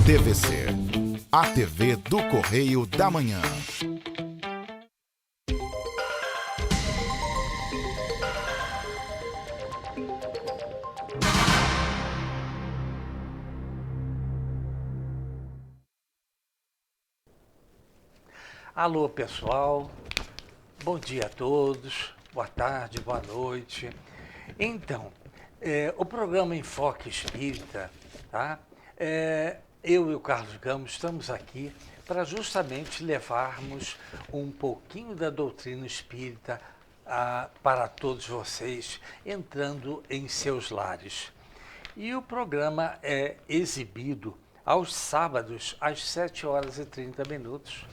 TVC, a TV do Correio da Manhã. Alô, pessoal. Bom dia a todos. Boa tarde, boa noite. Então, o programa Enfoque Espírita, tá? Eu e o Carlos Gama estamos aqui para justamente levarmos um pouquinho da doutrina espírita para todos vocês, entrando em seus lares. E o programa é exibido aos sábados, às 7h30,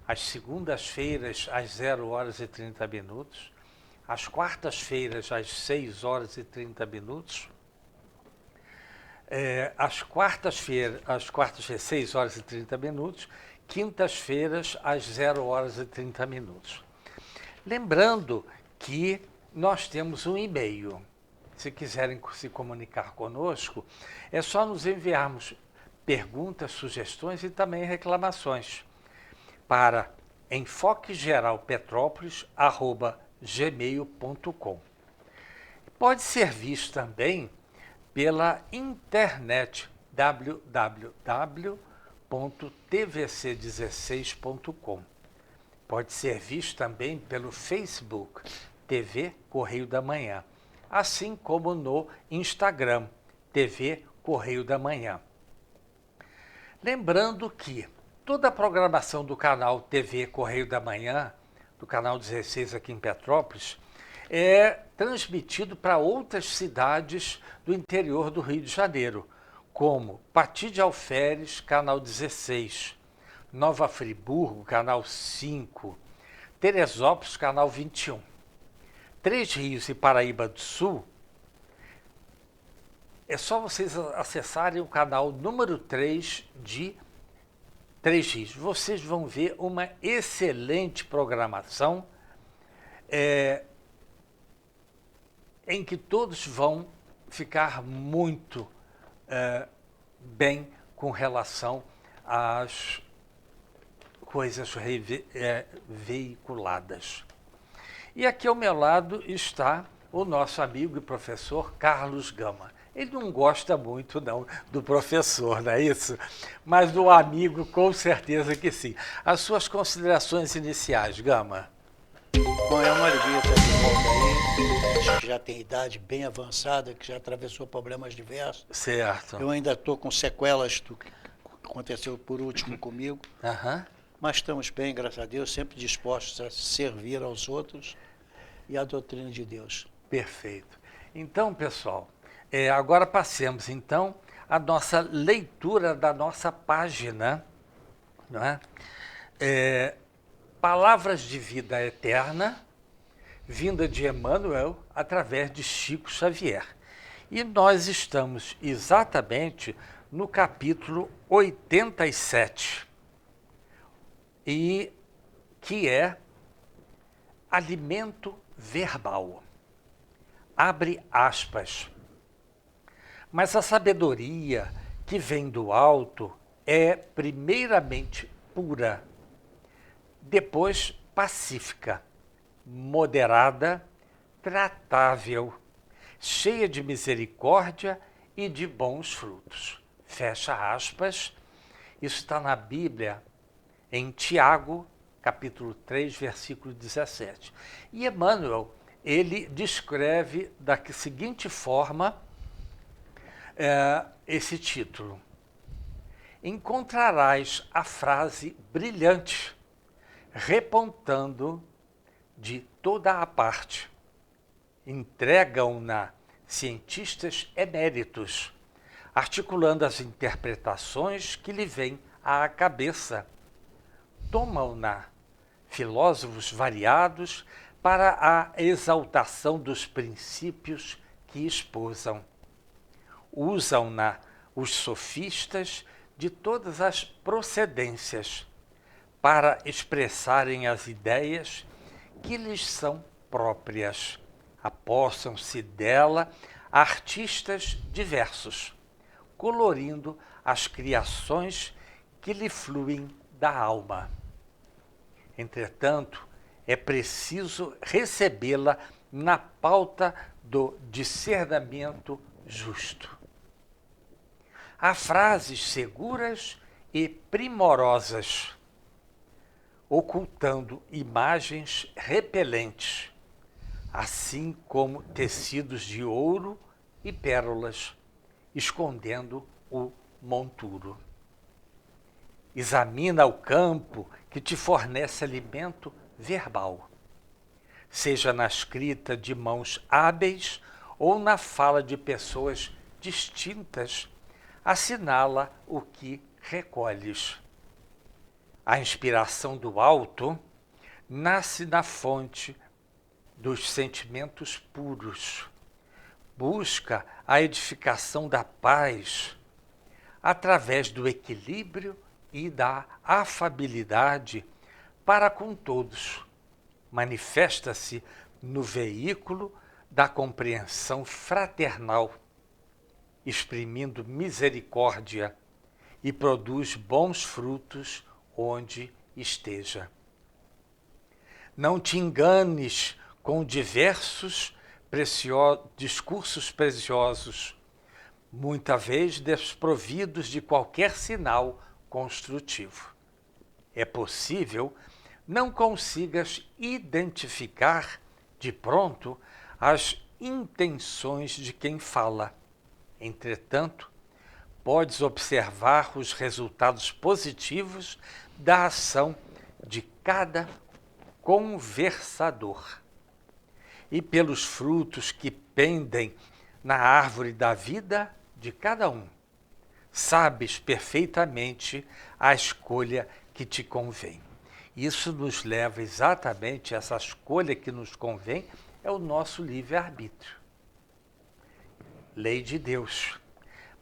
às segundas-feiras, às 0h30, às quartas-feiras, às 6h30, às quartas-feiras, 6h30, quintas-feiras, às 0h30. Lembrando que nós temos um e-mail. Se quiserem se comunicar conosco, é só nos enviarmos perguntas, sugestões e também reclamações para enfoquegeralpetrópolis@gmail.com. Pode ser visto também pela internet www.tvc16.com. Pode ser visto também pelo Facebook TV Correio da Manhã, assim como no Instagram TV Correio da Manhã. Lembrando que toda a programação do canal TV Correio da Manhã, do canal 16 aqui em Petrópolis, é transmitido para outras cidades do interior do Rio de Janeiro, como Pati de Alferes, canal 16, Nova Friburgo, canal 5, Teresópolis, canal 21. Três Rios e Paraíba do Sul, é só vocês acessarem o canal número 3 de Três Rios. Vocês vão ver uma excelente programação em que todos vão ficar muito bem com relação às coisas veiculadas. E aqui ao meu lado está o nosso amigo e professor Carlos Gama. Ele não gosta muito não do professor, não é isso? Mas do amigo, com certeza que sim. As suas considerações iniciais, Gama. Bom, é uma alegria estar de volta aí. Acho que já tem idade bem avançada, que já atravessou problemas diversos. Certo. Eu ainda estou com sequelas do que aconteceu por último comigo. Mas estamos bem, graças a Deus, sempre dispostos a servir aos outros e à doutrina de Deus. Perfeito. Então, pessoal, agora passemos, então, a nossa leitura da nossa página, não é? Palavras de Vida Eterna, vinda de Emmanuel, através de Chico Xavier. E nós estamos exatamente no capítulo 87, e que é alimento verbal. Abre aspas. Mas a sabedoria que vem do alto é primeiramente pura, depois pacífica, moderada, tratável, cheia de misericórdia e de bons frutos. Fecha aspas. Isso está na Bíblia, em Tiago, capítulo 3, versículo 17. E Emmanuel, ele descreve da seguinte forma esse título. Encontrarás a frase brilhante, repontando de toda a parte. Entregam-na cientistas eméritos, articulando as interpretações que lhe vêm à cabeça. Tomam-na filósofos variados para a exaltação dos princípios que esposam. Usam-na os sofistas de todas as procedências para expressarem as ideias que lhes são próprias. Apossam-se dela artistas diversos, colorindo as criações que lhe fluem da alma. Entretanto, é preciso recebê-la na pauta do discernimento justo. Há frases seguras e primorosas, ocultando imagens repelentes, assim como tecidos de ouro e pérolas, escondendo o monturo. Examina o campo que te fornece alimento verbal, seja na escrita de mãos hábeis ou na fala de pessoas distintas, assinala o que recolhes. A inspiração do alto nasce na fonte dos sentimentos puros. Busca a edificação da paz através do equilíbrio e da afabilidade para com todos. Manifesta-se no veículo da compreensão fraternal, exprimindo misericórdia e produz bons frutos onde esteja. Não te enganes com diversos discursos preciosos, muitas vezes desprovidos de qualquer sinal construtivo. É possível não consigas identificar de pronto as intenções de quem fala. Entretanto, podes observar os resultados positivos da ação de cada conversador e pelos frutos que pendem na árvore da vida de cada um. Sabes perfeitamente a escolha que te convém. Isso nos leva exatamente a essa escolha que nos convém, é o nosso livre-arbítrio. Lei de Deus.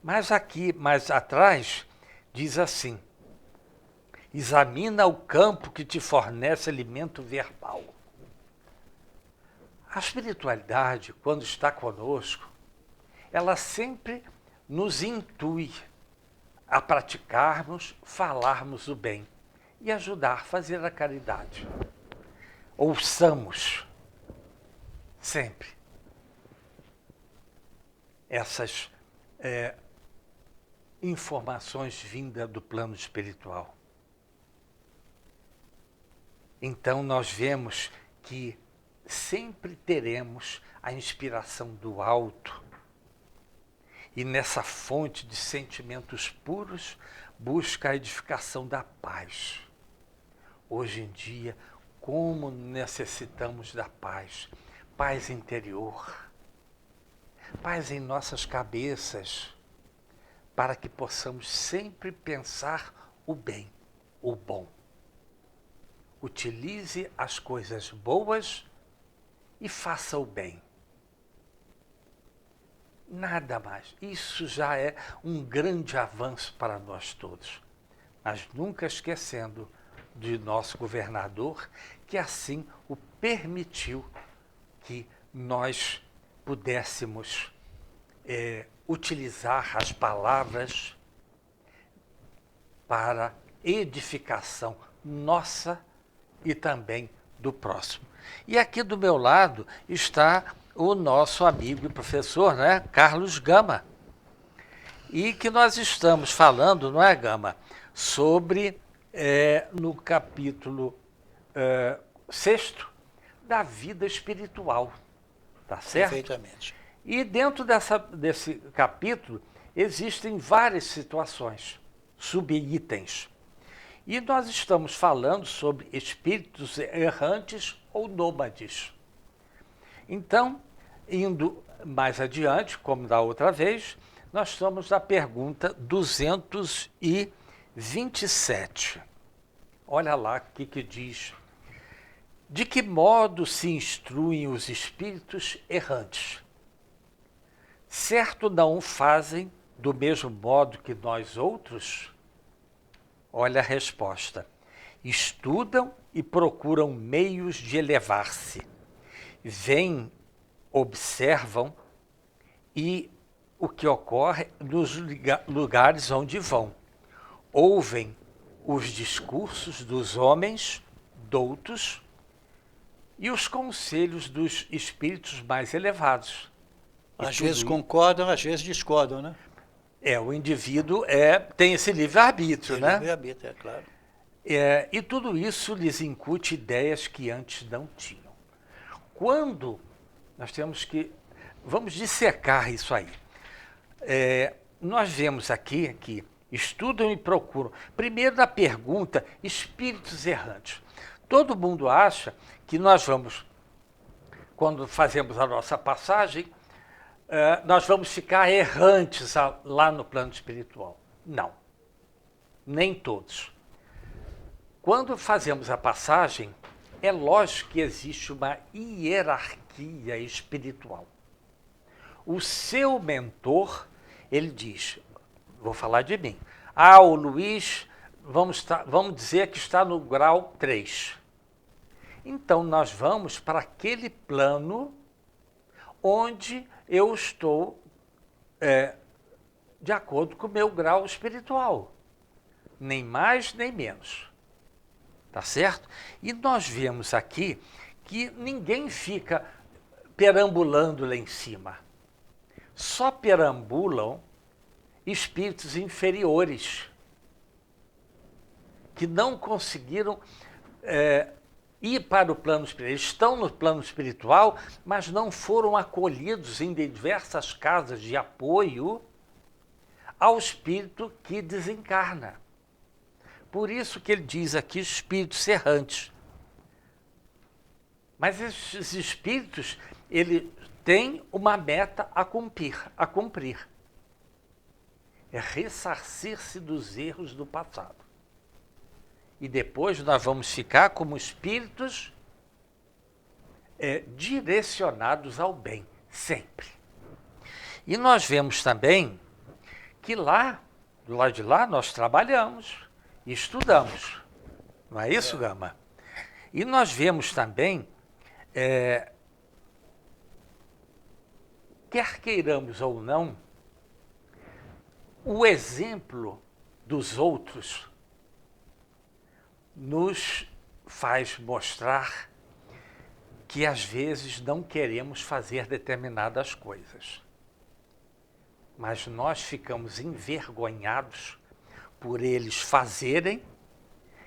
Mas aqui, mais atrás, diz assim: examina o campo que te fornece alimento verbal. A espiritualidade, quando está conosco, ela sempre nos intui a praticarmos, falarmos o bem e ajudar a fazer a caridade. Ouçamos sempre essas informações vindas do plano espiritual. Então nós vemos que sempre teremos a inspiração do alto e nessa fonte de sentimentos puros busca a edificação da paz. Hoje em dia, como necessitamos da paz, paz interior, paz em nossas cabeças, para que possamos sempre pensar o bem, o bom. Utilize as coisas boas e faça o bem. Nada mais. Isso já é um grande avanço para nós todos. Mas nunca esquecendo de nosso governador, que assim o permitiu que nós pudéssemos utilizar as palavras para edificação nossa e também do próximo. E aqui do meu lado está o nosso amigo e professor, né, Carlos Gama. E que nós estamos falando, não é, Gama, sobre, no capítulo 6º, da vida espiritual. Tá certo? Perfeitamente. E dentro desse capítulo existem várias situações, subitens. E nós estamos falando sobre espíritos errantes ou nômades. Então, indo mais adiante, como da outra vez, nós estamos na pergunta 227. Olha lá o que diz. De que modo se instruem os espíritos errantes? Certo não o fazem do mesmo modo que nós outros? Olha a resposta. Estudam e procuram meios de elevar-se. Vêm, observam e o que ocorre nos lugares onde vão. Ouvem os discursos dos homens doutos e os conselhos dos espíritos mais elevados. Às vezes concordam, às vezes discordam, né? O indivíduo tem esse livre-arbítrio, né? Livre-arbítrio, é claro. E tudo isso lhes incute ideias que antes não tinham. Quando nós vamos dissecar isso aí. Nós vemos aqui que estudam e procuram. Primeiro, na pergunta, espíritos errantes. Todo mundo acha que nós vamos, quando fazemos a nossa passagem, nós vamos ficar errantes lá no plano espiritual. Não. Nem todos. Quando fazemos a passagem, é lógico que existe uma hierarquia espiritual. O seu mentor, ele diz, vou falar de mim, o Luiz, vamos dizer que está no grau 3. Então, nós vamos para aquele plano onde eu estou de acordo com o meu grau espiritual. Nem mais, nem menos. Tá certo? E nós vemos aqui que ninguém fica perambulando lá em cima. Só perambulam espíritos inferiores que não conseguiram ir para o plano espiritual. Eles estão no plano espiritual, mas não foram acolhidos em diversas casas de apoio ao espírito que desencarna. Por isso que ele diz aqui espíritos errantes. Mas esses espíritos, ele tem uma meta a cumprir. É ressarcir-se dos erros do passado. E depois nós vamos ficar como espíritos direcionados ao bem, sempre. E nós vemos também que lá, do lado de lá, nós trabalhamos e estudamos. Não é isso, Gama? E nós vemos também, quer queiramos ou não, o exemplo dos outros nos faz mostrar que às vezes não queremos fazer determinadas coisas. Mas nós ficamos envergonhados por eles fazerem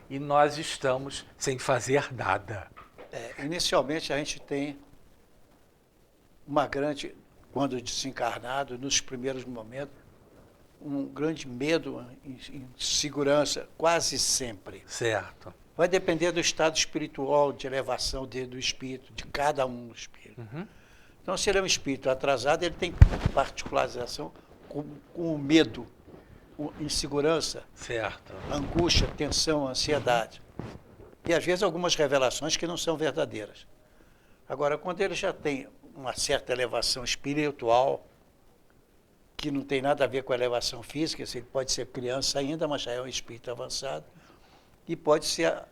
e nós estamos sem fazer nada. Inicialmente a gente tem uma grande, quando desencarnado, nos primeiros momentos, um grande medo, insegurança, quase sempre. Certo. Vai depender do estado espiritual, de elevação do espírito, de cada um do espírito. Uhum. Então, se ele é um espírito atrasado, ele tem particularização com o medo, insegurança, certo, angústia, tensão, ansiedade. E, às vezes, algumas revelações que não são verdadeiras. Agora, quando ele já tem uma certa elevação espiritual, que não tem nada a ver com a elevação física, ele pode ser criança ainda, mas já é um espírito avançado, e pode ser,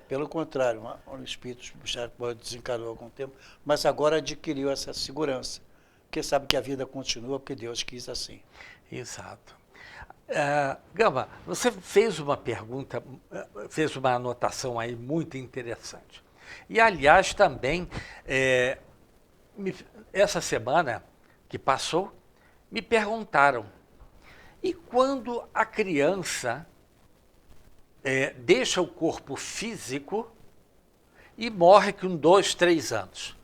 pelo contrário, um espírito já pode desencarnar há algum tempo, mas agora adquiriu essa segurança, porque sabe que a vida continua, porque Deus quis assim. Exato. Gama, você fez uma pergunta, fez uma anotação aí muito interessante. E, aliás, também, essa semana que passou, me perguntaram, e quando a criança deixa o corpo físico e morre com 2, 3 anos?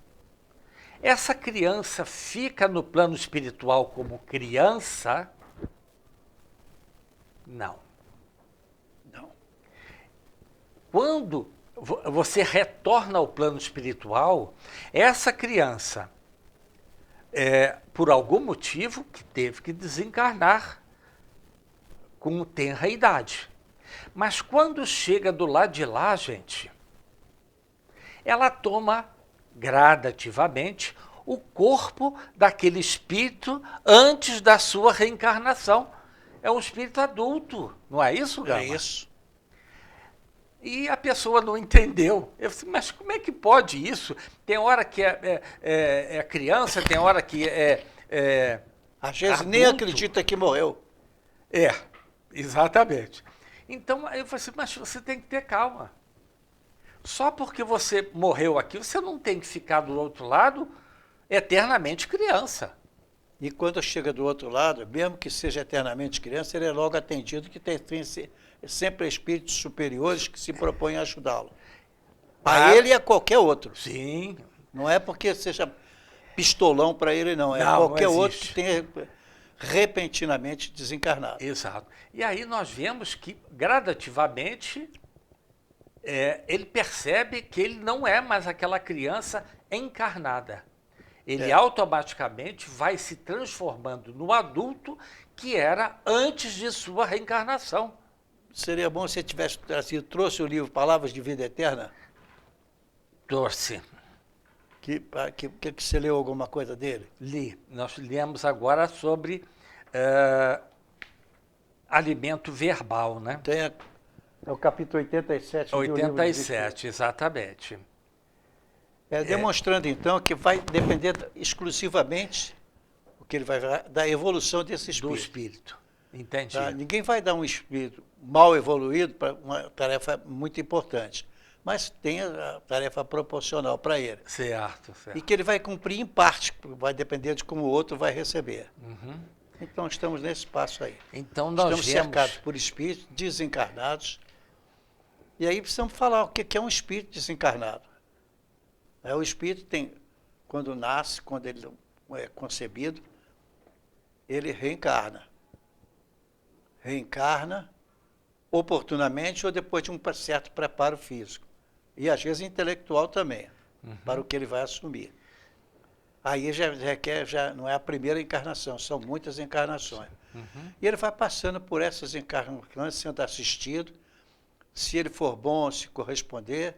Essa criança fica no plano espiritual como criança? Não. Não. Quando você retorna ao plano espiritual, essa criança, por algum motivo, que teve que desencarnar com tenra idade. Mas quando chega do lado de lá, gente, ela toma gradativamente o corpo daquele espírito antes da sua reencarnação. É um espírito adulto, não é isso, Gama? É isso. E a pessoa não entendeu. Eu disse, mas como é que pode isso? Tem hora que é criança, tem hora que é Às vezes nem adulto. acredita que morreu. É, exatamente. Então, aí eu falei assim, mas você tem que ter calma. Só porque você morreu aqui, você não tem que ficar do outro lado eternamente criança. E quando chega do outro lado, mesmo que seja eternamente criança, ele é logo atendido que tem sempre espíritos superiores que se propõem a ajudá-lo. A ele e a qualquer outro. Sim. Não é porque seja pistolão para ele, não. É Não, qualquer não outro existe. que tenha repentinamente desencarnado. Exato. E aí nós vemos que, gradativamente, ele percebe que ele não é mais aquela criança encarnada. Ele automaticamente vai se transformando no adulto que era antes de sua reencarnação. Seria bom se você tivesse trouxe o livro Palavras de Vida Eterna, Trouxe. que você leu alguma coisa dele? Li. Nós lemos agora sobre alimento verbal, né? É o capítulo 87 do livro dos Espíritos. 87, exatamente. Demonstrando, então, que vai depender exclusivamente o que ele vai da evolução desse Do espírito. espírito. Entendi. Tá? Ninguém vai dar um espírito mal evoluído para uma tarefa muito importante, mas tem a tarefa proporcional para ele. Certo, E certo. que ele vai cumprir em parte, vai depender de como o outro vai receber. Uhum. Então, estamos nesse passo aí. Então nós Estamos vemos... cercados por espíritos desencarnados. E aí precisamos falar o que é um espírito desencarnado. O espírito tem, quando nasce, quando ele é concebido, ele reencarna. Reencarna oportunamente ou depois de um certo preparo físico. E às vezes intelectual também, para o que ele vai assumir. Aí já requer, não é a primeira encarnação, são muitas encarnações. E ele vai passando por essas encarnações, sendo assistido. Se ele for bom, se corresponder,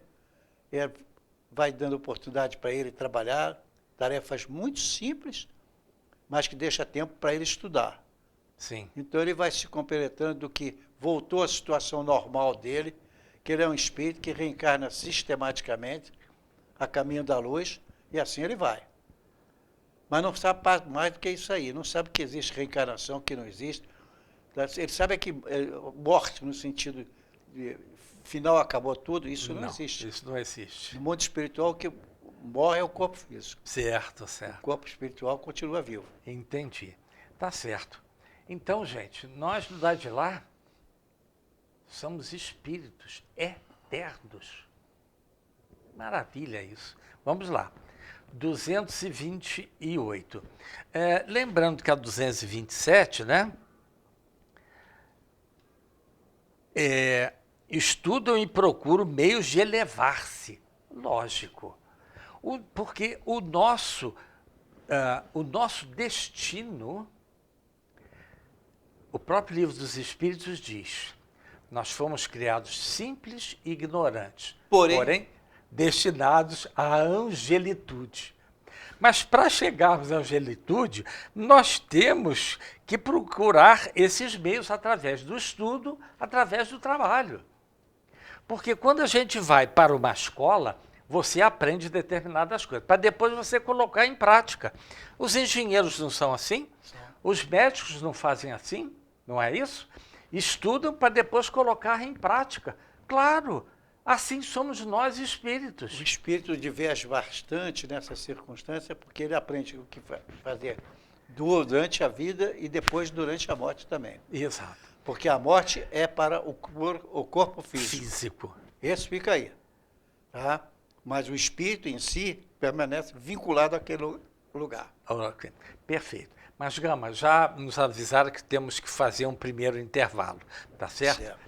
vai dando oportunidade para ele trabalhar, tarefas muito simples, mas que deixa tempo para ele estudar. Sim. Então ele vai se compenetrando do que voltou à situação normal dele, que ele é um espírito que reencarna sistematicamente a caminho da luz, e assim ele vai. Mas não sabe mais do que isso aí, não sabe que existe reencarnação, que não existe. Ele sabe que morte, no sentido de final acabou tudo, isso não existe. Isso não existe. No mundo espiritual, o que morre é o corpo físico. Certo, O certo. corpo espiritual continua vivo. Entendi. Tá certo. Então, gente, nós do lado de lá somos espíritos eternos. Maravilha isso. Vamos lá. 228. Lembrando que a 227, né? Estudam e procuram meios de elevar-se. Lógico. Porque o nosso destino, o próprio Livro dos Espíritos diz, nós fomos criados simples e ignorantes, porém destinados à angelitude. Mas para chegarmos à angelitude, nós temos que procurar esses meios através do estudo, através do trabalho. Porque quando a gente vai para uma escola, você aprende determinadas coisas, para depois você colocar em prática. Os engenheiros não são assim? Os médicos não fazem assim? Não é isso? Estudam para depois colocar em prática. Claro, assim somos nós espíritos. O espírito diverge bastante nessa circunstância, porque ele aprende o que fazer durante a vida e depois durante a morte também. Exato. Porque a morte é para o corpo físico. Esse fica aí. Tá? Mas o espírito em si permanece vinculado àquele lugar. Okay. Perfeito. Mas, Gama, já nos avisaram que temos que fazer um primeiro intervalo, tá certo? Certo.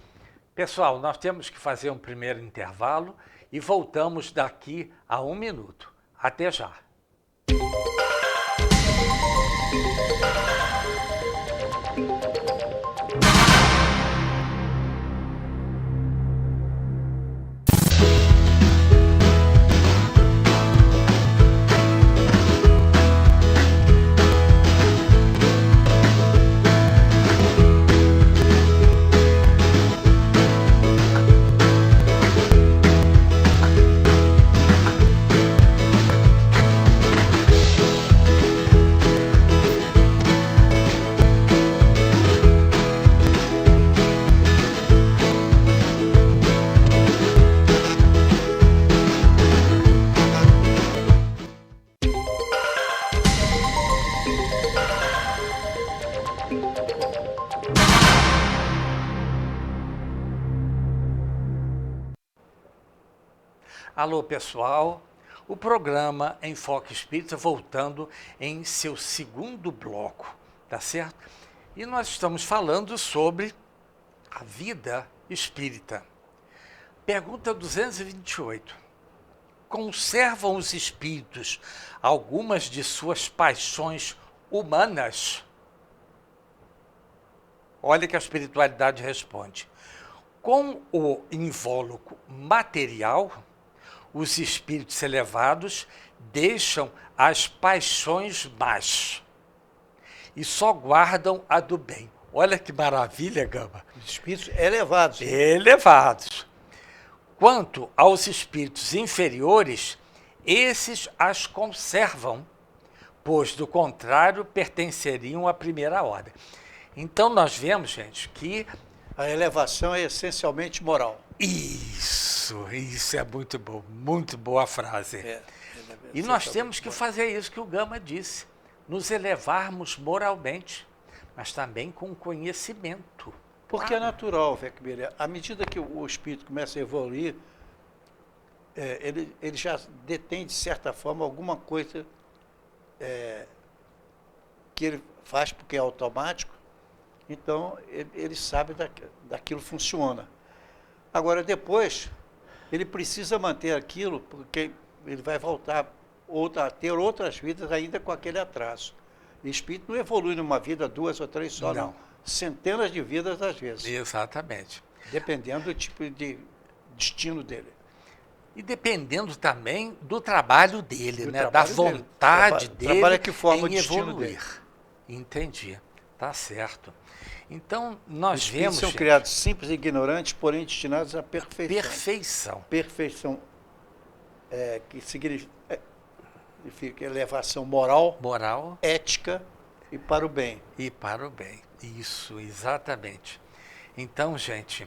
Pessoal, nós temos que fazer um primeiro intervalo e voltamos daqui a 1 minuto. Até já. Alô, pessoal. O programa Enfoque Espírita voltando em seu segundo bloco, tá certo? E nós estamos falando sobre a vida espírita. Pergunta 228. Conservam os espíritos algumas de suas paixões humanas? Olha que a espiritualidade responde. Com o invólucro material, os espíritos elevados deixam as paixões más e só guardam a do bem. Olha que maravilha, Gama. Os espíritos elevados. Elevados. Quanto aos espíritos inferiores, esses as conservam, pois, do contrário, pertenceriam à primeira ordem. Então, nós vemos, gente, que A elevação é essencialmente moral. isso é muito boa a frase. E nós temos que fazer isso que o Gama disse, nos elevarmos moralmente, mas também com conhecimento. Porque é natural, Vecmília. À medida que o espírito começa a evoluir, ele já detém, de certa forma, alguma coisa que ele faz porque é automático, então ele sabe daquilo funciona. Agora, depois, ele precisa manter aquilo, porque ele vai voltar a ter outras vidas ainda com aquele atraso. O espírito não evolui numa vida, 2 ou 3 só, não. Centenas de vidas às vezes. Exatamente. Dependendo do tipo de destino dele. E dependendo também do trabalho dele, Do né? Da trabalho dele. vontade dele Trabalho é que forma em o destino evoluir. Entendi. Tá certo. Então, nós Os espíritos vemos... são gente, criados simples e ignorantes, porém destinados à perfeição. perfeição. Perfeição que significa elevação moral, Moral ética e para o bem. e para o bem. Isso, exatamente. Então, gente,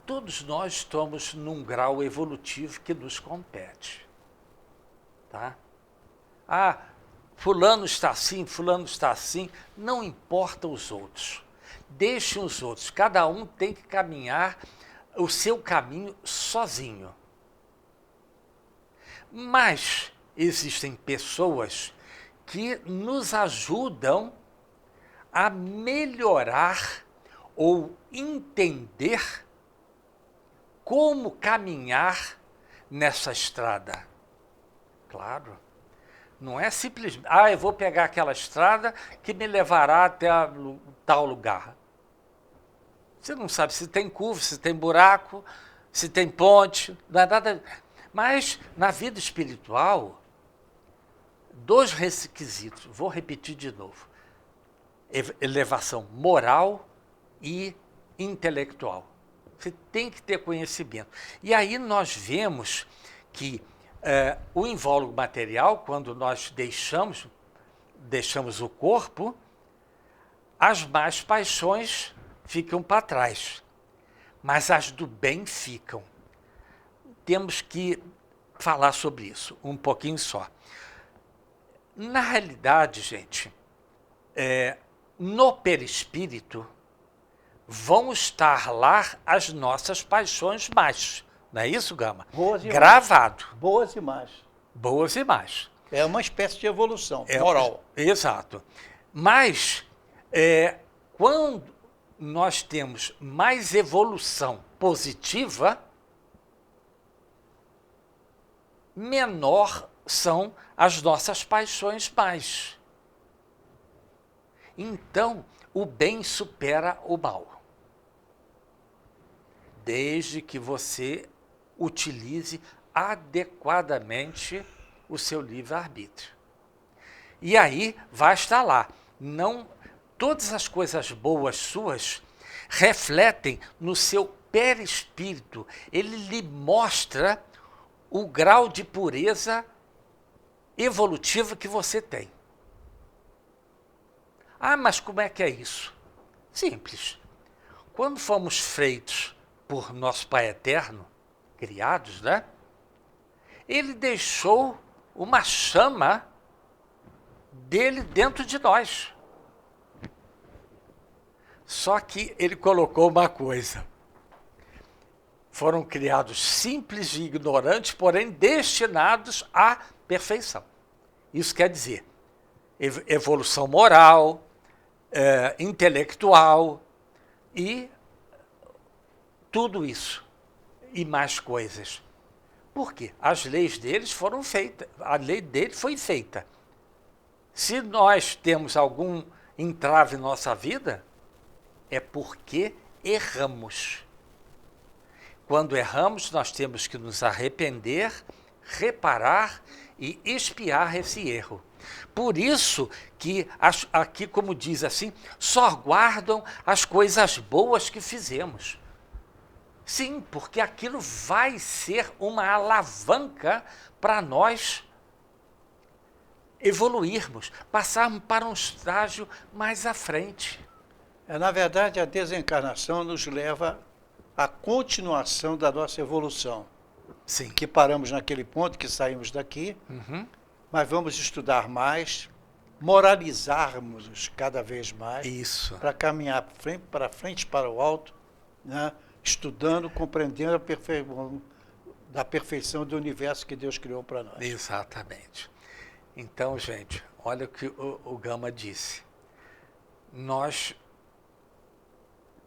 todos nós estamos num grau evolutivo que nos compete. Tá? Ah, fulano está assim, não importa os outros. Deixem os outros, cada um tem que caminhar o seu caminho sozinho. Mas existem pessoas que nos ajudam a melhorar ou entender como caminhar nessa estrada. Claro, não é simplesmente, eu vou pegar aquela estrada que me levará até tal lugar. Você não sabe se tem curva, se tem buraco, se tem ponte, não é nada. Mas na vida espiritual, 2 requisitos, vou repetir de novo: elevação moral e intelectual. Você tem que ter conhecimento. E aí nós vemos que o invólucro material, quando nós deixamos o corpo, as más paixões ficam para trás, mas as do bem ficam. Temos que falar sobre isso um pouquinho só. Na realidade, gente, no perispírito vão estar lá as nossas paixões más. Não é isso, Gama? Boas e gravado. más. Boas e más. Boas e más. É uma espécie de evolução moral. Exato. Mas, quando nós temos mais evolução positiva, menor são as nossas paixões mais. Então, o bem supera o mal. Desde que você utilize adequadamente o seu livre-arbítrio. E aí vai estar lá. Não, todas as coisas boas suas refletem no seu perispírito. Ele lhe mostra o grau de pureza evolutiva que você tem. Mas como é que é isso? Simples. Quando fomos feitos por nosso Pai Eterno, criados, né? Ele deixou uma chama dele dentro de nós. Só que ele colocou uma coisa. foram criados simples e ignorantes, porém destinados à perfeição. Isso quer dizer evolução moral, intelectual e tudo isso e mais coisas. Por quê? As leis deles foram feitas, a lei dele foi feita. Se nós temos algum entrave em nossa vida, é porque erramos. Quando erramos, nós temos que nos arrepender, reparar e expiar esse erro. Por isso que aqui, como diz assim, só guardam as coisas boas que fizemos. Sim, porque aquilo vai ser uma alavanca para nós evoluirmos, passarmos para um estágio mais à frente. Na verdade, a desencarnação nos leva à continuação da nossa evolução. Sim. Que paramos naquele ponto, que saímos daqui, mas vamos estudar mais, moralizarmos cada vez mais, Isso. para caminhar para frente, para o alto, né? Estudando, compreendendo da perfeição do universo que Deus criou para nós. Exatamente. Então, gente, olha o que o Gama disse. Nós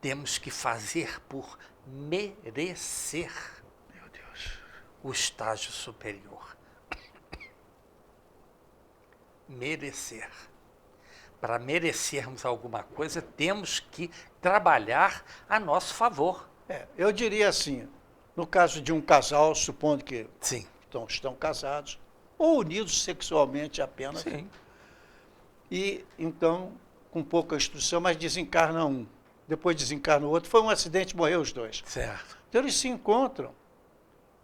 temos que fazer por merecer, meu Deus, o estágio superior. Merecer. Para merecermos alguma coisa, temos que trabalhar a nosso favor. Eu diria assim, no caso de um casal, supondo que Sim. estão casados, ou unidos sexualmente apenas, Sim. e então, com pouca instrução, mas desencarna um, depois desencarna o outro, foi um acidente, morreu os dois. Certo. Então eles se encontram,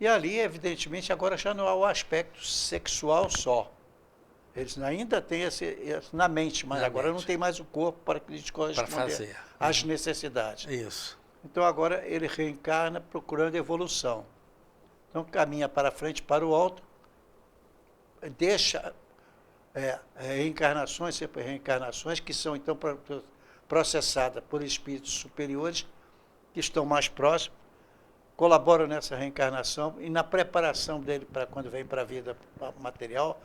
e ali, evidentemente, agora já não há o aspecto sexual só. Eles ainda têm esse na mente, mas agora não tem mais o corpo para que eles corresponder às necessidades. Isso. Então agora ele reencarna procurando evolução. Então caminha para frente, para o alto, deixa reencarnações que são então processadas por espíritos superiores que estão mais próximos, colaboram nessa reencarnação e na preparação dele para quando vem para a vida material,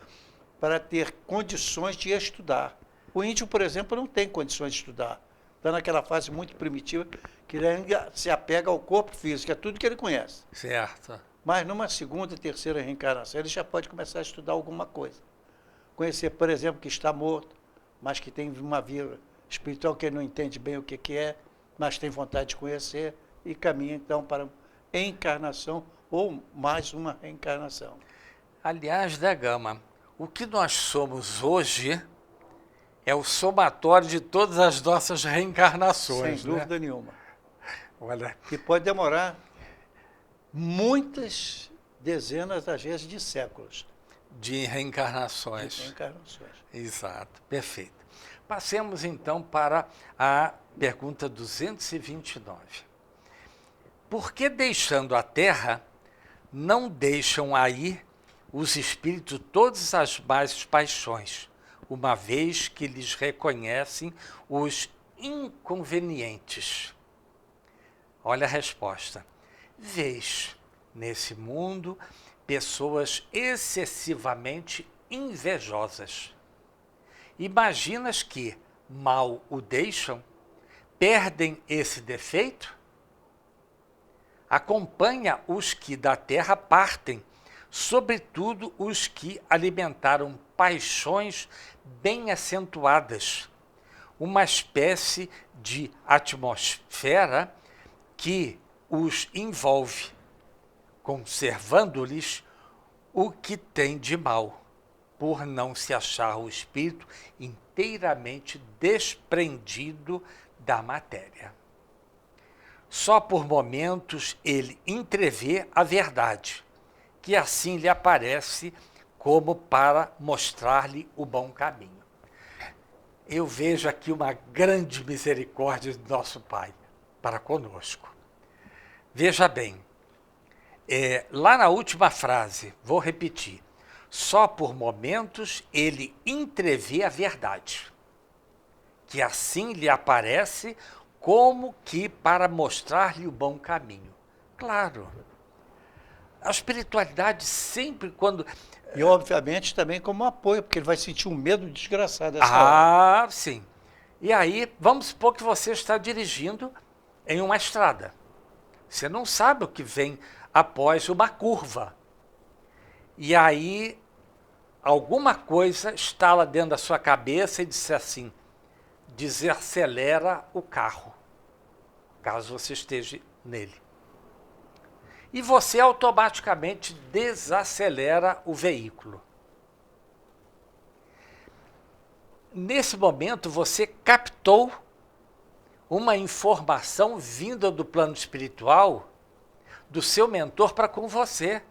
para ter condições de estudar. O índio, por exemplo, não tem condições de estudar. Está naquela fase muito primitiva que ele ainda se apega ao corpo físico, é tudo que ele conhece. Certo. Mas numa segunda, terceira reencarnação, ele já pode começar a estudar alguma coisa. Conhecer, por exemplo, que está morto, mas que tem uma vida espiritual que ele não entende bem o que é, mas tem vontade de conhecer e caminha então para encarnação ou mais uma reencarnação. Aliás, né, Gama, o que nós somos hoje é o somatório de todas as nossas reencarnações. Sem dúvida nenhuma. Olha. E pode demorar muitas dezenas, às vezes, de séculos. De reencarnações. De reencarnações. Exato, perfeito. Passemos então para a pergunta 229. Por que, deixando a Terra, não deixam aí os espíritos todas as mais paixões, uma vez que lhes reconhecem os inconvenientes? Olha a resposta. Vês nesse mundo pessoas excessivamente invejosas. Imaginas que, mal o deixam, perdem esse defeito? Acompanha os que da terra partem, sobretudo os que alimentaram paixões bem acentuadas, uma espécie de atmosfera que os envolve, conservando-lhes o que tem de mal, por não se achar o espírito inteiramente desprendido da matéria. Só por momentos ele entrevê a verdade, que assim lhe aparece como para mostrar-lhe o bom caminho. Eu vejo aqui uma grande misericórdia do nosso Pai para conosco. Veja bem, lá na última frase, vou repetir, só por momentos ele entrevê a verdade, que assim lhe aparece como que para mostrar-lhe o bom caminho. Claro. A espiritualidade sempre quando... E, obviamente, também como apoio, porque ele vai sentir um medo desgraçado dessa hora. Ah, sim. E aí, vamos supor que você está dirigindo em uma estrada. Você não sabe o que vem após uma curva. E aí, alguma coisa estala dentro da sua cabeça e diz assim, desacelera o carro, caso você esteja nele. E você automaticamente desacelera o veículo. Nesse momento, você captou uma informação vinda do plano espiritual do seu mentor para com você.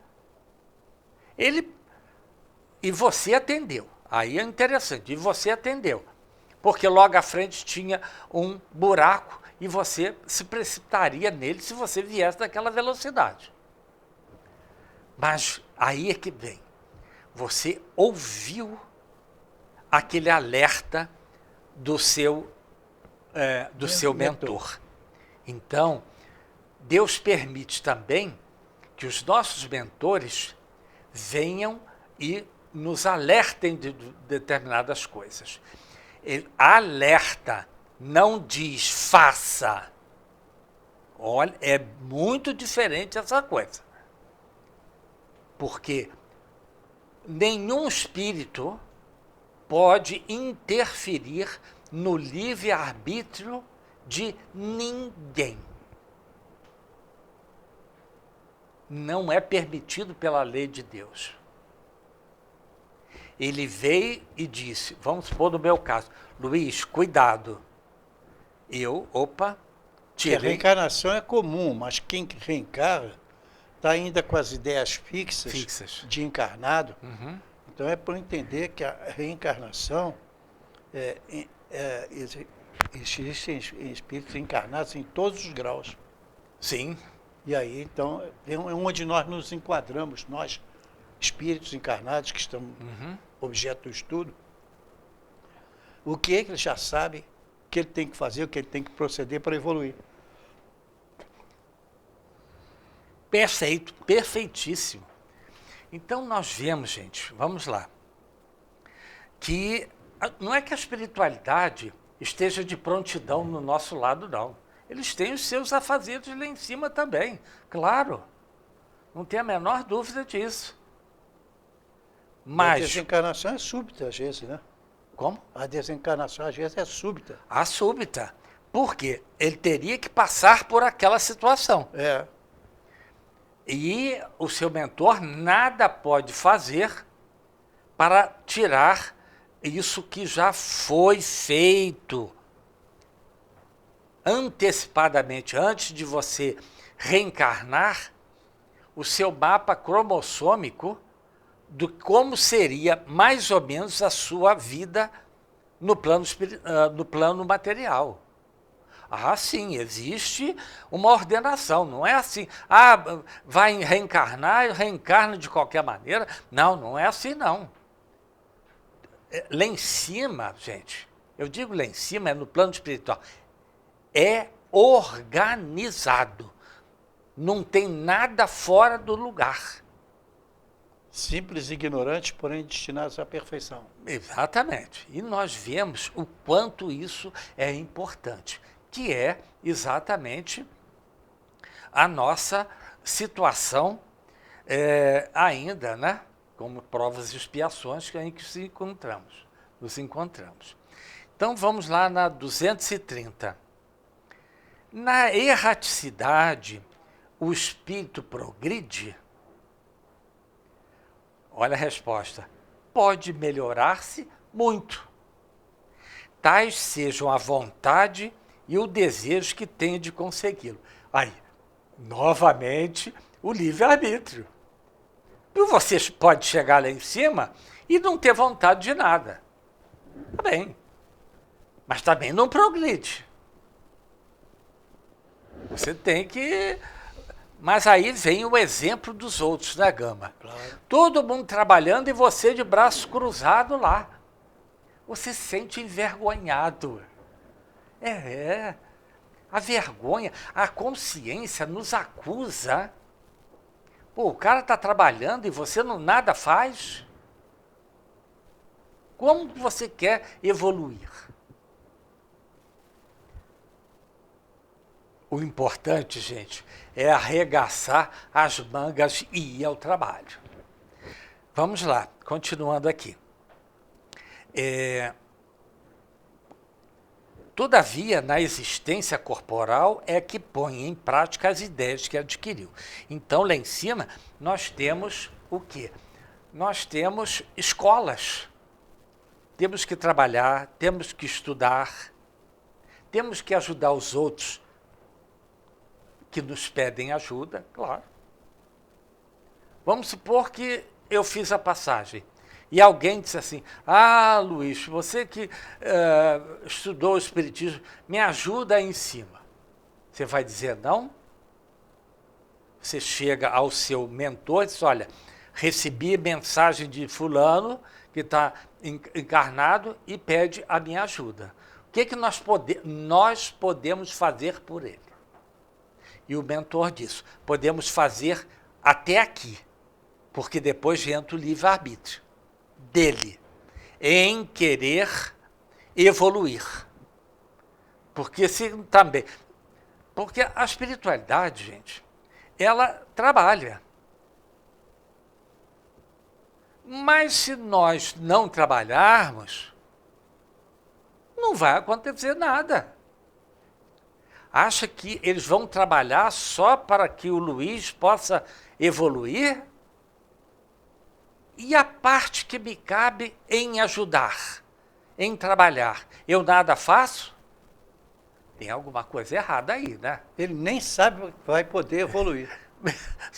E você atendeu. Aí é interessante. E você atendeu. Porque logo à frente tinha um buraco e você se precipitaria nele se você viesse daquela velocidade. Mas aí é que vem. Você ouviu aquele alerta do seu mentor. Então, Deus permite também que os nossos mentores venham e nos alertem de determinadas coisas. Ele alerta, não diz faça. Olha, é muito diferente essa coisa. Porque nenhum espírito pode interferir no livre-arbítrio de ninguém. Não é permitido pela lei de Deus. Ele veio e disse, vamos supor no meu caso, Luiz, cuidado. A A reencarnação é comum, mas quem reencarna está ainda com as ideias fixas. De encarnado. Uhum. Então é para entender que a reencarnação existem espíritos encarnados em todos os graus. Sim. E aí, então, é onde nós nos enquadramos, nós, espíritos encarnados, que estamos objeto do estudo, o que ele já sabe, o que ele tem que fazer, o que ele tem que proceder para evoluir. Perfeito, perfeitíssimo. Então nós vemos, gente, vamos lá, que não é que a espiritualidade esteja de prontidão no nosso lado, não. Eles têm os seus afazeres lá em cima também, claro. Não tem a menor dúvida disso. Mas... A desencarnação é súbita, às vezes, né? Como? A desencarnação, às vezes, é súbita. A súbita. Por quê? Ele teria que passar por aquela situação. É. E o seu mentor nada pode fazer para tirar isso que já foi feito antecipadamente, antes de você reencarnar, o seu mapa cromossômico de como seria mais ou menos a sua vida no plano material. Ah, sim, existe uma ordenação, não é assim, vai reencarnar, reencarna de qualquer maneira. Não, não é assim, não. Lá em cima, gente, eu digo lá em cima, é no plano espiritual, é organizado, não tem nada fora do lugar. Simples e ignorantes, porém destinados à perfeição. Exatamente, e nós vemos o quanto isso é importante, que é exatamente a nossa situação ainda, né? Como provas e expiações em que nos encontramos. Então vamos lá na 230. Na erraticidade, o espírito progride? Olha a resposta. Pode melhorar-se muito. Tais sejam a vontade e o desejo que tenha de consegui-lo. Aí, novamente, o livre-arbítrio. E você pode chegar lá em cima e não ter vontade de nada. Tá bem. Mas também não progride. Você tem que... Mas aí vem o exemplo dos outros, né, Gama? Claro. Todo mundo trabalhando e você de braço cruzado lá. Você se sente envergonhado. A vergonha, a consciência nos acusa. Pô, o cara está trabalhando e você não nada faz? Como você quer evoluir? O importante, gente, é arregaçar as mangas e ir ao trabalho. Vamos lá, continuando aqui. Todavia, na existência corporal é que põe em prática as ideias que adquiriu. Então, lá em cima, nós temos o quê? Nós temos escolas. Temos que trabalhar, temos que estudar, temos que ajudar os outros que nos pedem ajuda, claro. Vamos supor que eu fiz a passagem e alguém disse assim, ah, Luiz, você que estudou o Espiritismo, me ajuda aí em cima. Você vai dizer não? Você chega ao seu mentor e diz, olha, recebi mensagem de fulano que está encarnado e pede a minha ajuda. O que nós podemos fazer por ele? E o mentor disse, podemos fazer até aqui, porque depois entra o livre-arbítrio dele, em querer evoluir. Porque a espiritualidade, gente, ela trabalha. Mas se nós não trabalharmos, não vai acontecer nada. Acha que eles vão trabalhar só para que o Luiz possa evoluir? E a parte que me cabe em ajudar, em trabalhar, eu nada faço? Tem alguma coisa errada aí, né? Ele nem sabe que vai poder evoluir.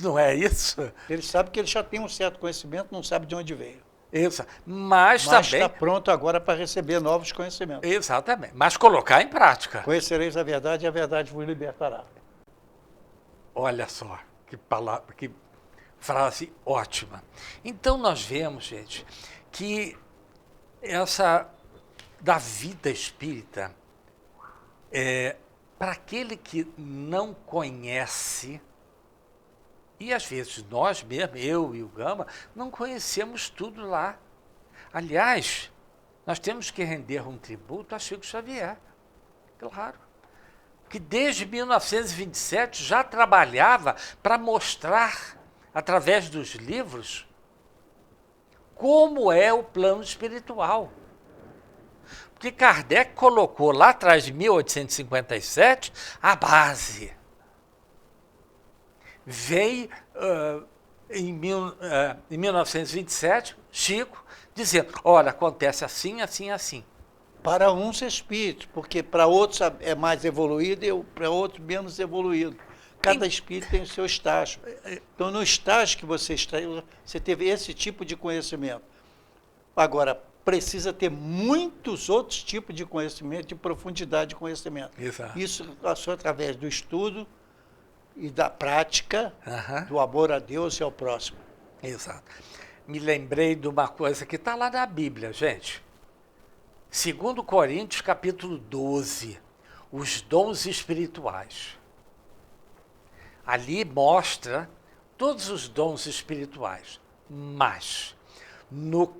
Não é isso? Ele sabe que ele já tem um certo conhecimento, não sabe de onde veio. Isso. Mas também está pronto agora para receber novos conhecimentos. Exatamente. Mas colocar em prática. Conhecereis a verdade e a verdade vos libertará. Olha só, que palavra, que frase ótima. Então nós vemos, gente, que essa da vida espírita, para aquele que não conhece, e às vezes nós mesmo, eu e o Gama, não conhecemos tudo lá. Aliás, nós temos que render um tributo a Chico Xavier, claro, que desde 1927 já trabalhava para mostrar, através dos livros, como é o plano espiritual. Porque Kardec colocou lá atrás de 1857 a base. Veio em 1927, Chico, dizendo, olha, acontece assim, assim, assim. Para uns espíritos, porque para outros é mais evoluído e para outros menos evoluído. Cada espírito tem o seu estágio. Então, no estágio que você está, você teve esse tipo de conhecimento. Agora, precisa ter muitos outros tipos de conhecimento, de profundidade de conhecimento. Exato. Isso só através do estudo e da prática, Aham. do amor a Deus e ao próximo. Exato. Me lembrei de uma coisa que está lá na Bíblia, gente. 2 Coríntios, capítulo 12, os dons espirituais. Ali mostra todos os dons espirituais, mas no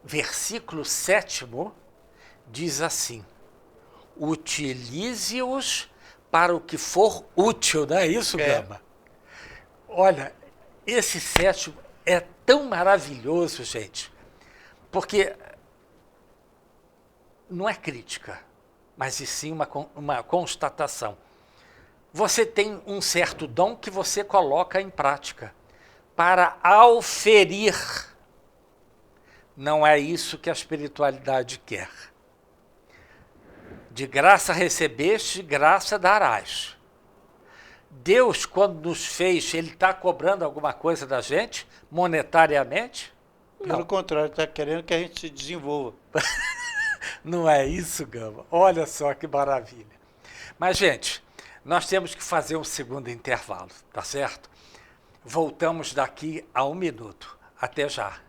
versículo 7º diz assim, utilize-os para o que for útil, não é isso, Gama? Olha, esse 7º é tão maravilhoso, gente, porque não é crítica, mas e sim uma constatação. Você tem um certo dom que você coloca em prática para auferir. Não é isso que a espiritualidade quer. De graça recebeste, de graça darás. Deus, quando nos fez, Ele está cobrando alguma coisa da gente, monetariamente? Pelo Não. contrário, está querendo que a gente se desenvolva. Não é isso, Gama? Olha só que maravilha. Mas, gente, nós temos que fazer um segundo intervalo, tá certo? Voltamos daqui a 1 minuto. Até já.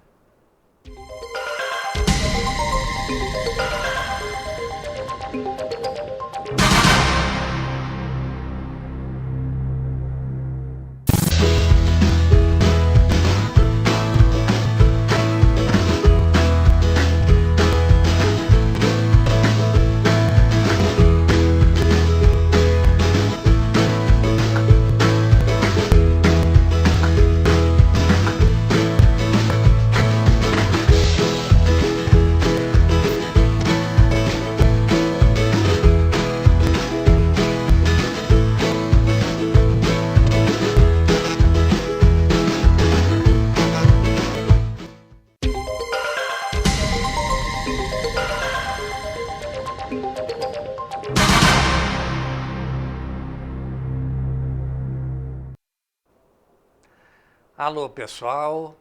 Alô, pessoal.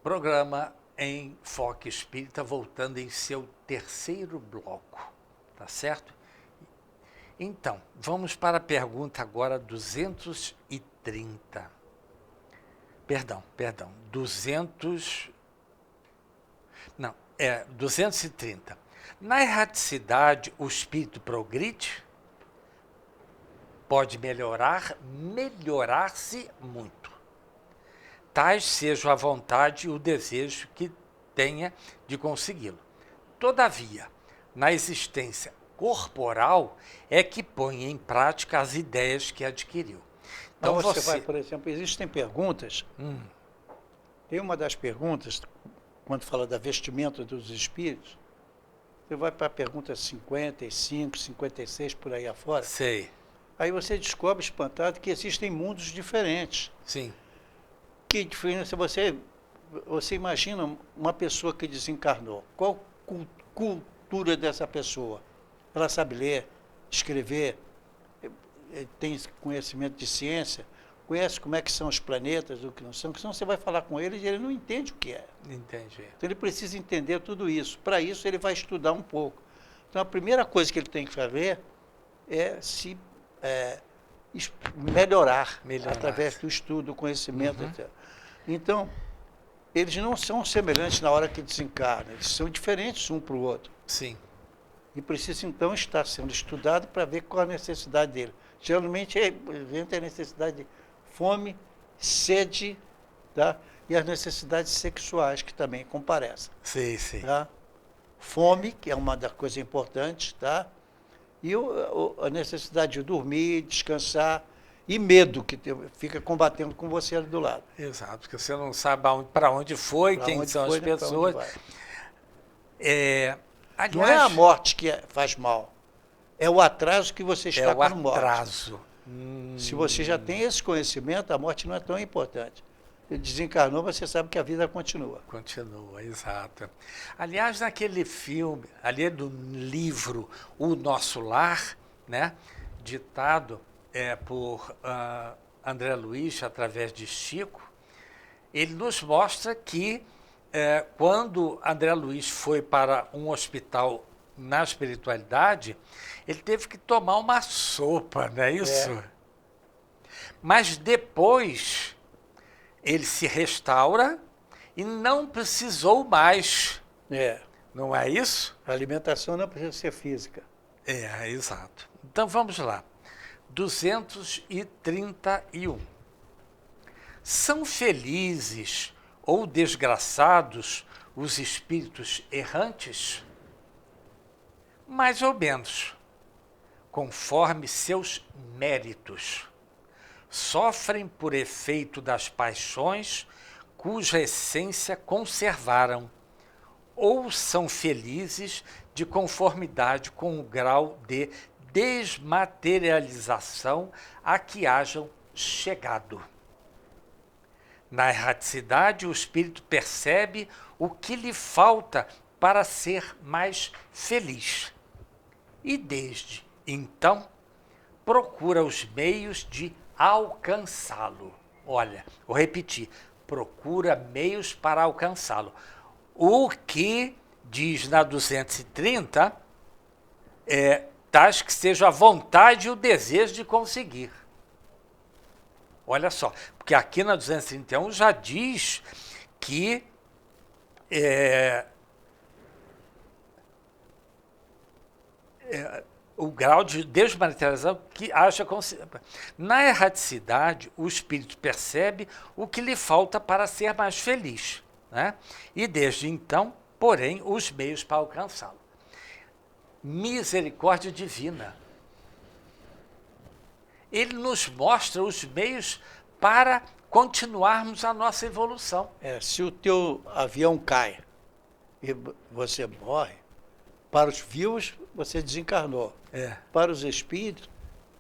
Programa Enfoque Espírita voltando em seu terceiro bloco, tá certo? Então, vamos para a pergunta agora 230. Perdão, 230. Na erraticidade, o espírito progride? Pode melhorar-se muito. Tais seja a vontade e o desejo que tenha de consegui-lo. Todavia, na existência corporal é que põe em prática as ideias que adquiriu. Então você vai, por exemplo, existem perguntas. Tem uma das perguntas, quando fala da vestimenta dos espíritos, você vai para a pergunta 55, 56, por aí afora. Sei. Aí você descobre, espantado, que existem mundos diferentes. Sim. Que diferença você imagina uma pessoa que desencarnou? Qual cultura dessa pessoa? Ela sabe ler, escrever, tem conhecimento de ciência, conhece como é que são os planetas, o que não são, porque senão você vai falar com ele e ele não entende o que é. Entendi. Então ele precisa entender tudo isso. Para isso ele vai estudar um pouco. Então a primeira coisa que ele tem que fazer é se melhorar através do estudo, do conhecimento, etc. Então, eles não são semelhantes na hora que desencarnam, eles são diferentes um para o outro. Sim. E precisa, então, estar sendo estudado para ver qual a necessidade dele. Geralmente, entra a necessidade de fome, sede, tá? E as necessidades sexuais, que também comparecem. Sim, sim. Tá? Fome, que é uma das coisas importantes, tá? E a necessidade de dormir, descansar, e medo, que fica combatendo com você ali do lado. Exato, porque você não sabe para onde foi, quem são as pessoas. Aliás, não é a morte que faz mal, é o atraso que você está com morte. É o atraso. Se você já tem esse conhecimento, a morte não é tão importante. Ele desencarnou, você sabe que a vida continua. Continua, exato. Aliás, naquele filme, ali do livro O Nosso Lar, né, ditado por André Luiz, através de Chico, ele nos mostra que quando André Luiz foi para um hospital na espiritualidade, ele teve que tomar uma sopa, não é isso? Mas depois ele se restaura e não precisou mais. Não é isso? A alimentação não precisa ser física. Exato. Então vamos lá. 231. São felizes ou desgraçados os espíritos errantes? Mais ou menos, conforme seus méritos. Sofrem por efeito das paixões cuja essência conservaram, ou são felizes de conformidade com o grau de desmaterialização a que hajam chegado. Na erraticidade, o espírito percebe o que lhe falta para ser mais feliz. E desde então, procura os meios de alcançá-lo. Olha, vou repetir, procura meios para alcançá-lo. O que diz na 230 tais que seja a vontade e o desejo de conseguir. Olha só, porque aqui na 231 já diz que o grau de desmaterialização que haja considerado. Na erraticidade, o espírito percebe o que lhe falta para ser mais feliz, né? E desde então, porém, os meios para alcançá-lo. Misericórdia divina. Ele nos mostra os meios para continuarmos a nossa evolução. Se o teu avião cai e você morre, para os vivos você desencarnou. Para os espíritos,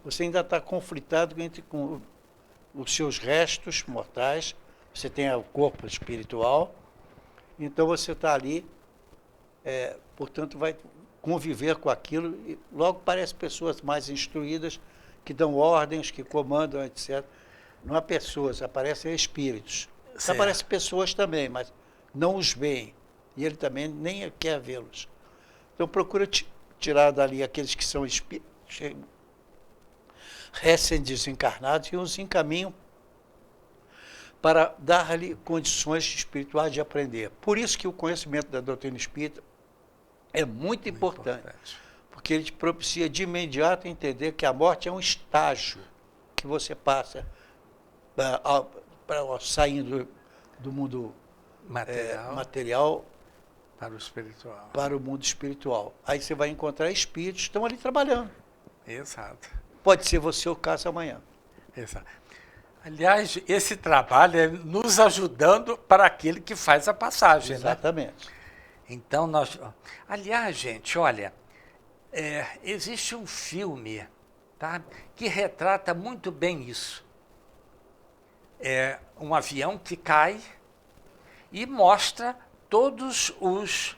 você ainda está conflitado com os seus restos mortais, você tem o corpo espiritual, então você está ali, portanto, vai conviver com aquilo, e logo parecem pessoas mais instruídas, que dão ordens, que comandam, etc. não há pessoas, aparecem espíritos. Certo. Aparecem pessoas também, mas não os veem. E ele também nem quer vê-los. Então procura tirar dali aqueles que são espíritos recém-desencarnados e os encaminham para dar-lhe condições espirituais de aprender. Por isso que o conhecimento da doutrina espírita é muito importante, porque ele te propicia de imediato entender que a morte é um estágio que você passa saindo do mundo material para o espiritual. Para o mundo espiritual. Aí você vai encontrar espíritos que estão ali trabalhando. Exato. Pode ser você o caso amanhã. Exato. Aliás, esse trabalho é nos ajudando para aquele que faz a passagem, Exatamente. Né? Então, aliás, gente, olha, existe um filme, tá, que retrata muito bem isso. É um avião que cai e mostra todos os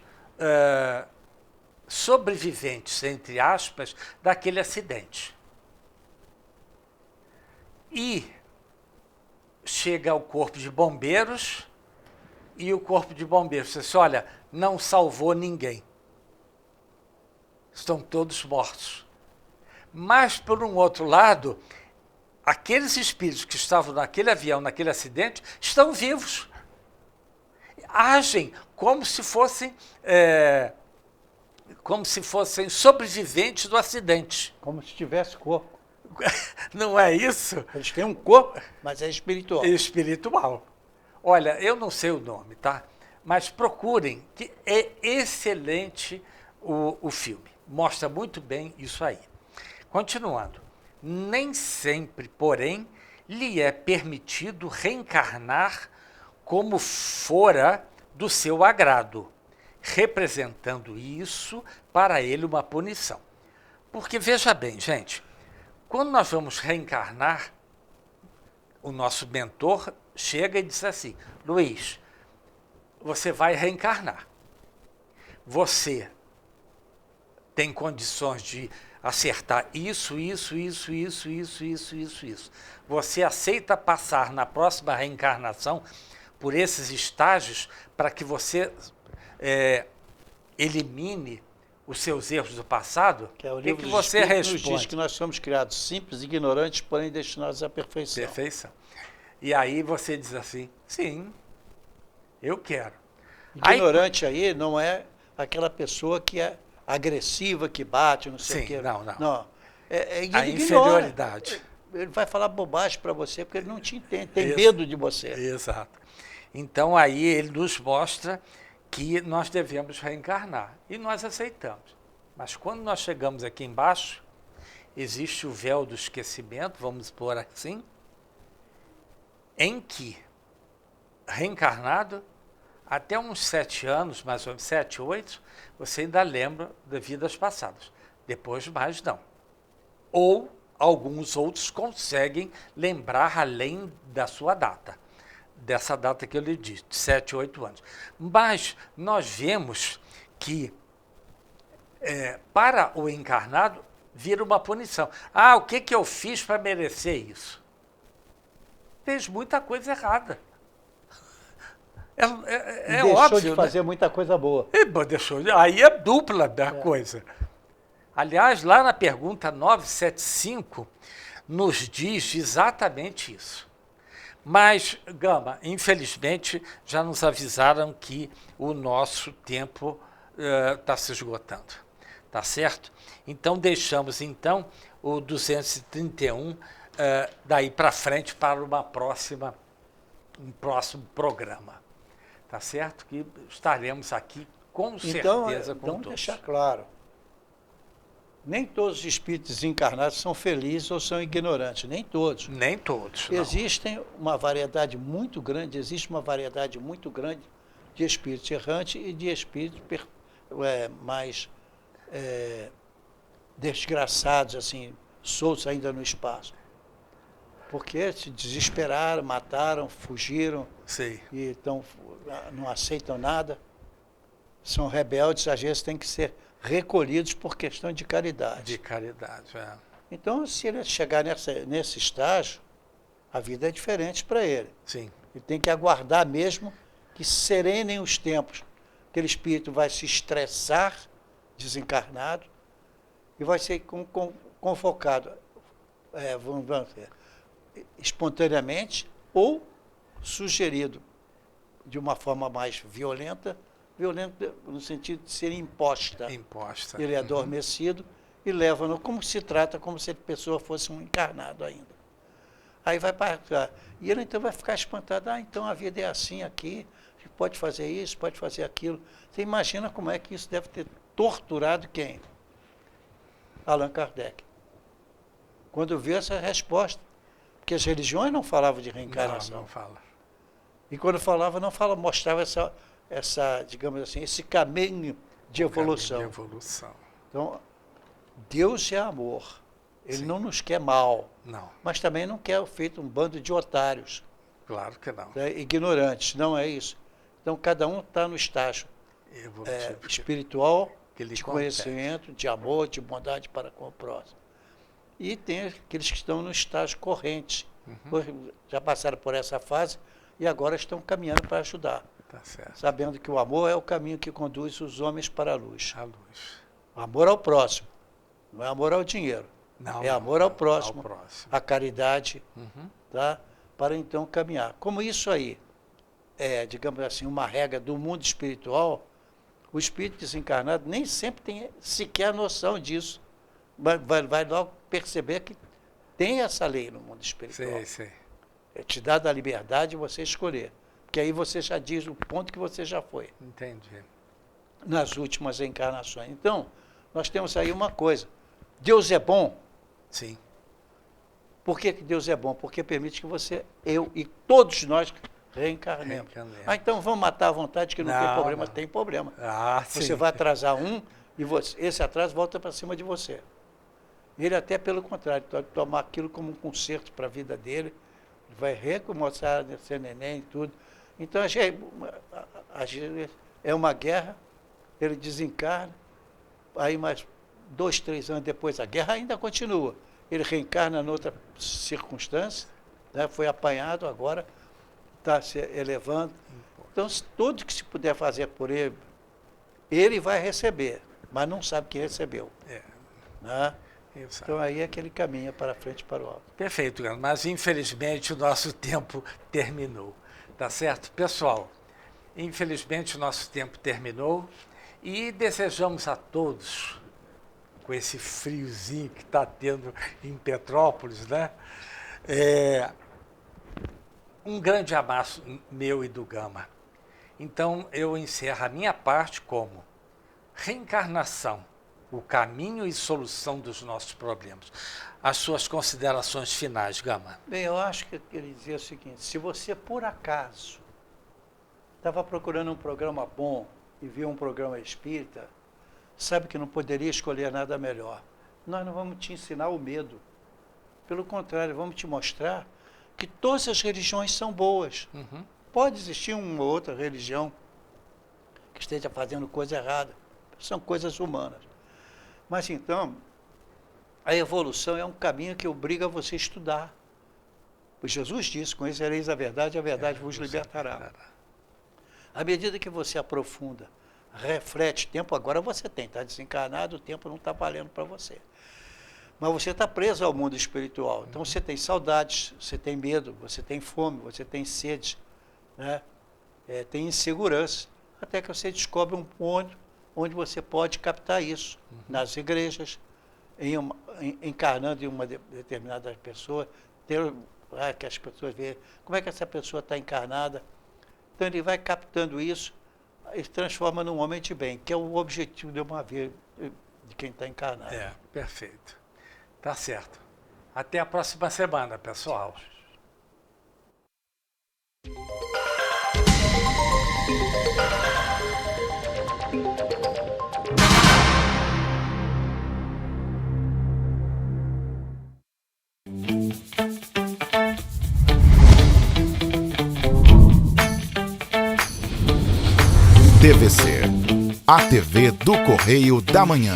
sobreviventes, entre aspas, daquele acidente. E chega o corpo de bombeiros e o corpo de bombeiros diz assim, olha, não salvou ninguém. Estão todos mortos. Mas, por um outro lado, aqueles espíritos que estavam naquele avião, naquele acidente, estão vivos. Agem como se fossem sobreviventes do acidente. Como se tivesse corpo. Não é isso? Eles têm um corpo, mas é espiritual. É espiritual. Olha, eu não sei o nome, tá? Mas procurem, que é excelente o filme. Mostra muito bem isso aí. Continuando. Nem sempre, porém, lhe é permitido reencarnar como fora do seu agrado, representando isso para ele uma punição. Porque, veja bem, gente, quando nós vamos reencarnar, o nosso mentor chega e diz assim, Luiz, você vai reencarnar. Você tem condições de acertar isso. Você aceita passar na próxima reencarnação por esses estágios para que você elimine os seus erros do passado? Que é o livro que você responde? Nos diz que nós somos criados simples, ignorantes, porém destinados à perfeição. Perfeição. E aí você diz assim, sim, eu quero. Ignorante aí não é aquela pessoa que é agressiva, que bate, não sei o quê. Não. Não. A inferioridade. Ele vai falar bobagem para você porque ele não te entende, tem medo de você. Exato. Então aí ele nos mostra que nós devemos reencarnar. E nós aceitamos. Mas quando nós chegamos aqui embaixo, existe o véu do esquecimento, vamos pôr assim, em que, reencarnado, até uns 7 anos, mais ou menos 7, 8, você ainda lembra de vidas passadas. Depois, mais não. Ou alguns outros conseguem lembrar além da sua data. Dessa data que eu lhe disse, de 7, 8 anos. Mas nós vemos que, para o encarnado, vira uma punição. O que eu fiz para merecer isso? Fez muita coisa errada. Deixou óbvio, de fazer muita coisa boa. Deixou. Aí é dupla da coisa. Aliás, lá na pergunta 975, nos diz exatamente isso. Mas, Gama, infelizmente, já nos avisaram que o nosso tempo está se esgotando. Tá certo? Então, deixamos, o 231 daí para frente para um próximo programa. Tá certo? Que estaremos aqui com certeza com todos. Deixar claro. Nem todos os espíritos desencarnados são felizes ou são ignorantes, nem todos. Nem todos. Existe uma variedade muito grande de espíritos errantes e de espíritos mais desgraçados, assim, soltos ainda no espaço. Porque se desesperaram, mataram, fugiram. Sim. E não aceitam nada. São rebeldes, às vezes têm que ser recolhidos por questão de caridade. De caridade, Então, se ele chegar nesse estágio, A vida é diferente para ele. Sim. Ele tem que aguardar mesmo que serenem os tempos. Aquele espírito vai se estressar, desencarnado, e vai ser convocado, vamos dizer, espontaneamente ou sugerido de uma forma mais violenta no sentido de ser imposta. Ele é adormecido e leva-no, como se trata, como se a pessoa fosse um encarnado ainda. Aí vai para cá. E ele então vai ficar espantado. Então a vida é assim aqui, pode fazer isso, pode fazer aquilo. Você imagina como é que isso deve ter torturado quem? Allan Kardec. Quando viu essa resposta. Porque as religiões não falavam de reencarnação. Não fala. E quando falava, mostrava essa, digamos assim, esse caminho de evolução. Caminho de evolução. Então, Deus é amor. Ele não nos quer mal. Não. Mas também não quer feito um bando de otários. Claro que não. Ignorantes, não é isso. Então, cada um está no estágio espiritual, de conhecimento, de amor, de bondade para com o próximo. E tem aqueles que estão no estágio corrente. Já passaram por essa fase e agora estão caminhando para ajudar. Tá certo. Sabendo que o amor é o caminho que conduz os homens para a luz. A luz. O amor ao próximo. Não é amor ao dinheiro. Não, é amor ao próximo, ao próximo. a caridade, tá? Para então caminhar. Como isso aí é, digamos assim, uma regra do mundo espiritual, o espírito desencarnado nem sempre tem sequer noção disso. Vai logo perceber que tem essa lei no mundo espiritual. Sim. É te dada a liberdade de você escolher. Porque aí você já diz o ponto que você já foi. Entendi. Nas últimas encarnações. Então, nós temos aí uma coisa. Deus é bom? Sim. Por que Deus é bom? Porque permite que você, eu e todos nós reencarnemos. Então vamos matar à vontade que não tem problema. Não. Tem problema. Você vai atrasar um e esse atraso volta para cima de você. Ele até pelo contrário, tomar aquilo como um conserto para a vida dele, vai recomeçar a ser neném e tudo. Então é uma guerra, ele desencarna, aí mais 2, 3 anos depois a guerra ainda continua. Ele reencarna em outra circunstância, né? Foi apanhado, agora está se elevando. Então, tudo que se puder fazer por ele, ele vai receber, mas não sabe que recebeu. Né? Então, aí é que ele caminha para frente e para o alto. Perfeito, mas infelizmente o nosso tempo terminou. Tá certo? Pessoal, infelizmente o nosso tempo terminou e desejamos a todos, com esse friozinho que está tendo em Petrópolis, né? Um grande abraço meu e do Gama. Então, eu encerro a minha parte como reencarnação, o caminho e solução dos nossos problemas. As suas considerações finais, Gama. Bem, eu acho que ele dizia o seguinte, se você, por acaso, estava procurando um programa bom e viu um programa espírita, sabe que não poderia escolher nada melhor. Nós não vamos te ensinar o medo. Pelo contrário, vamos te mostrar que todas as religiões são boas. Pode existir uma ou outra religião que esteja fazendo coisa errada. São coisas humanas. Mas então, a evolução é um caminho que obriga você a estudar. Pois Jesus disse, conhecereis a verdade vos libertará. À medida que você aprofunda, reflete, tempo agora você tem, está desencarnado, o tempo não está valendo para você. Mas você está preso ao mundo espiritual. Então você tem saudades, você tem medo, você tem fome, você tem sede, né? Tem insegurança, até que você descobre um ponto onde você pode captar isso, nas igrejas, encarnando em uma determinada pessoa, que as pessoas veem como é que essa pessoa está encarnada. Então ele vai captando isso e transforma num homem de bem, que é o objetivo de uma vida de quem está encarnado. Perfeito. Tá certo. Até a próxima semana, pessoal. TVC, a TV do Correio da Manhã.